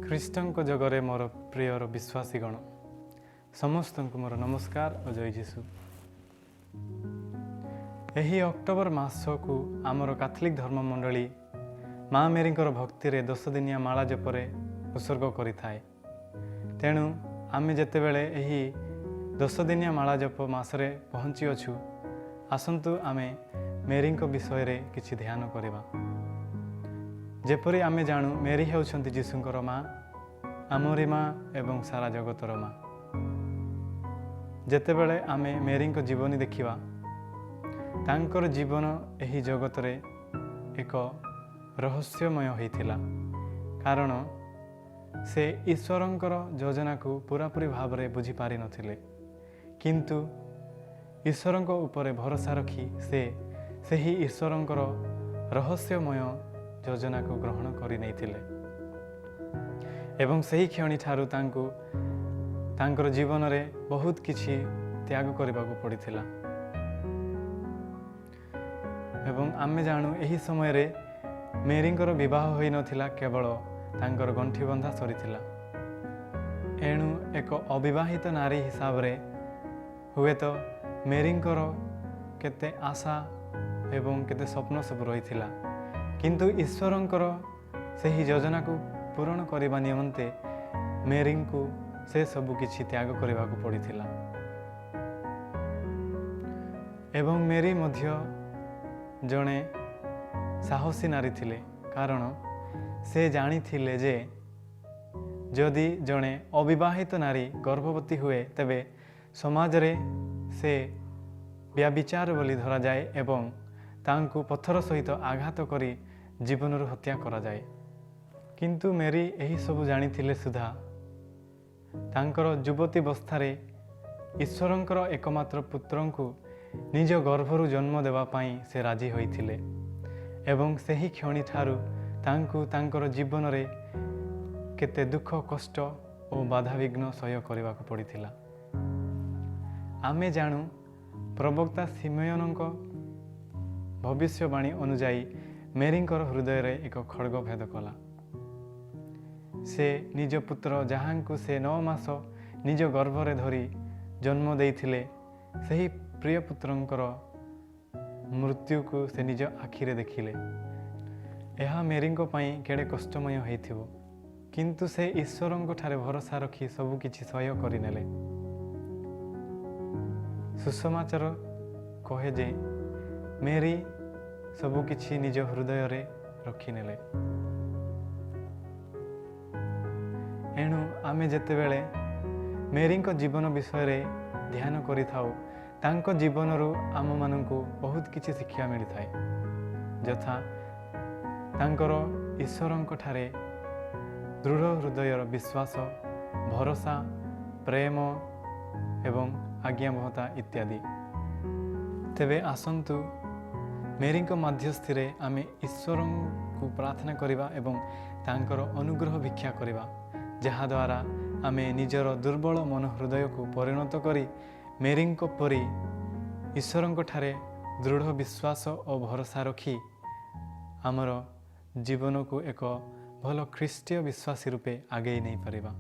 ଖ୍ରୀଷ୍ଟଙ୍କ ଜଗରେ ମୋର ପ୍ରିୟର ବିଶ୍ୱାସୀଗଣ ସମସ୍ତଙ୍କୁ ମୋର ନମସ୍କାର ଓ ଜୟ ଯୀଶୁ। ଏହି ଅକ୍ଟୋବର ମାସକୁ ଆମର କାଥଲିକ୍ ଧର୍ମ ମଣ୍ଡଳୀ ମା ମେରୀଙ୍କର ଭକ୍ତିରେ 10 ଦିନିଆ ମାଳା ଜପରେ ଉତ୍ସର୍ଗ କରିଥାଏ। ତେଣୁ ଆମେ ଯେତେବେଳେ ଏହି 10 ଦିନିଆ ମାଳା ଜପ ମାସରେ ପହଞ୍ଚିଅଛୁ, ଆସନ୍ତୁ ଆମେ ମେରୀଙ୍କ ବିଷୟରେ କିଛି ଧ୍ୟାନ କରିବା। ଯେପରି ଆମେ ଜାଣୁ, ମେରୀ ହେଉଛନ୍ତି ଯୀଶୁଙ୍କର ମା, ଆମରି ମା ଏବଂ ସାରା ଜଗତର ମା। ଯେତେବେଳେ ଆମେ ମେରୀଙ୍କ ଜୀବନୀ ଦେଖିବା, ତାଙ୍କର ଜୀବନ ଏହି ଜଗତରେ ଏକ ରହସ୍ୟମୟ ହୋଇଥିଲା, କାରଣ ସେ ଈଶ୍ୱରଙ୍କର ଯୋଜନାକୁ ପୂରାପୂରି ଭାବରେ ବୁଝିପାରିନଥିଲେ। କିନ୍ତୁ ଈଶ୍ୱରଙ୍କ ଉପରେ ଭରସା ରଖି ସେ ସେହି ଈଶ୍ୱରଙ୍କର ରହସ୍ୟମୟ ଯୋଜନାକୁ ଗ୍ରହଣ କରି ନେଇଥିଲେ ଏବଂ ସେହି କ୍ଷଣିଠାରୁ ତାଙ୍କୁ ତାଙ୍କର ଜୀବନରେ ବହୁତ କିଛି ତ୍ୟାଗ କରିବାକୁ ପଡ଼ିଥିଲା। ଏବଂ ଆମେ ଜାଣୁ, ଏହି ସମୟରେ ମେରୀଙ୍କର ବିବାହ ହୋଇନଥିଲା, କେବଳ ତାଙ୍କର ଗଣ୍ଠି ବନ୍ଧା ସରିଥିଲା। ଏଣୁ ଏକ ଅବିବାହିତ ନାରୀ ହିସାବରେ ହୁଏତ ମେରୀଙ୍କର କେତେ ଆଶା ଏବଂ କେତେ ସ୍ୱପ୍ନ ସବୁ ରହିଥିଲା, କିନ୍ତୁ ଈଶ୍ୱରଙ୍କର ସେହି ଯୋଜନାକୁ ପୂରଣ କରିବା ନିମନ୍ତେ ମେରୀଙ୍କୁ ସେ ସବୁ କିଛି ତ୍ୟାଗ କରିବାକୁ ପଡ଼ିଥିଲା। ଏବଂ ମେରୀ ମଧ୍ୟ ଜଣେ ସାହସୀ ନାରୀ ଥିଲେ, କାରଣ ସେ ଜାଣିଥିଲେ ଯେ ଯଦି ଜଣେ ଅବିବାହିତ ନାରୀ ଗର୍ଭବତୀ ହୁଏ, ତେବେ ସମାଜରେ ସେ ବ୍ୟଭିଚାର ବୋଲି ଧରାଯାଏ ଏବଂ ତାଙ୍କୁ ପଥର ସହିତ ଆଘାତ କରି ଜୀବନରୁ ହତ୍ୟା କରାଯାଏ। କିନ୍ତୁ ମେରୀ ଏହିସବୁ ଜାଣିଥିଲେ ସୁଦ୍ଧା ତାଙ୍କର ଯୁବତୀ ଈଶ୍ୱରଙ୍କର ଏକମାତ୍ର ପୁତ୍ରଙ୍କୁ ନିଜ ଗର୍ଭରୁ ଜନ୍ମ ଦେବା ପାଇଁ ସେ ରାଜି ହୋଇଥିଲେ ଏବଂ ସେହି କ୍ଷଣିଠାରୁ ତାଙ୍କୁ ତାଙ୍କର ଜୀବନରେ କେତେ ଦୁଃଖ, କଷ୍ଟ ଓ ବାଧାବିଘ୍ନ ସହ୍ୟ କରିବାକୁ ପଡ଼ିଥିଲା। ଆମେ ଜାଣୁ, ପ୍ରବକ୍ତା ସିମେୟନଙ୍କ ଭବିଷ୍ୟବାଣୀ ଅନୁଯାୟୀ ମେରୀଙ୍କର ହୃଦୟରେ ଏକ ଖଡ଼୍ଗ ଭେଦ କଲା। ସେ ନିଜ ପୁତ୍ର, ଯାହାଙ୍କୁ ସେ 9 ମାସ ନିଜ ଗର୍ଭରେ ଧରି ଜନ୍ମ ଦେଇଥିଲେ, ସେହି ପ୍ରିୟ ପୁତ୍ରଙ୍କର ମୃତ୍ୟୁକୁ ସେ ନିଜ ଆଖିରେ ଦେଖିଲେ। ଏହା ମେରୀଙ୍କ ପାଇଁ କେଡ଼େ କଷ୍ଟମୟ ହୋଇଥିବ, କିନ୍ତୁ ସେ ଈଶ୍ୱରଙ୍କ ଠାରେ ଭରସା ରଖି ସବୁ କିଛି ସହ୍ୟ କରିନେଲେ। ସୁସମାଚାର କହେ ଯେ ମେରୀ ସବୁ କିଛି ନିଜ ହୃଦୟରେ ରଖିନେଲେ। ଏଣୁ ଆମେ ଯେତେବେଳେ ମେରୀଙ୍କ ଜୀବନ ବିଷୟରେ ଧ୍ୟାନ କରିଥାଉ, ତାଙ୍କ ଜୀବନରୁ ଆମମାନଙ୍କୁ ବହୁତ କିଛି ଶିକ୍ଷା ମିଳିଥାଏ, ଯଥା ତାଙ୍କର ଈଶ୍ୱରଙ୍କ ଠାରେ ଦୃଢ଼ ହୃଦୟର ବିଶ୍ୱାସ, ଭରସା, ପ୍ରେମ ଏବଂ ଆଜ୍ଞାବହତା ଇତ୍ୟାଦି। ତେବେ ଆସନ୍ତୁ ମେରୀଙ୍କ ମଧ୍ୟସ୍ଥିରେ ଆମେ ଈଶ୍ୱରଙ୍କୁ ପ୍ରାର୍ଥନା କରିବା ଏବଂ ତାଙ୍କର ଅନୁଗ୍ରହ ଭିକ୍ଷା କରିବା, ଯାହାଦ୍ୱାରା ଆମେ ନିଜର ଦୁର୍ବଳ ମନ ହୃଦୟକୁ ପରିଣତ କରି ମେରୀଙ୍କ ପରି ଈଶ୍ୱରଙ୍କ ଠାରେ ଦୃଢ଼ ବିଶ୍ୱାସ ଓ ଭରସା ରଖି ଆମର ଜୀବନକୁ ଏକ ଭଲ ଖ୍ରୀଷ୍ଟୀୟ ବିଶ୍ୱାସୀ ରୂପେ ଆଗେଇ ନେଇପାରିବା।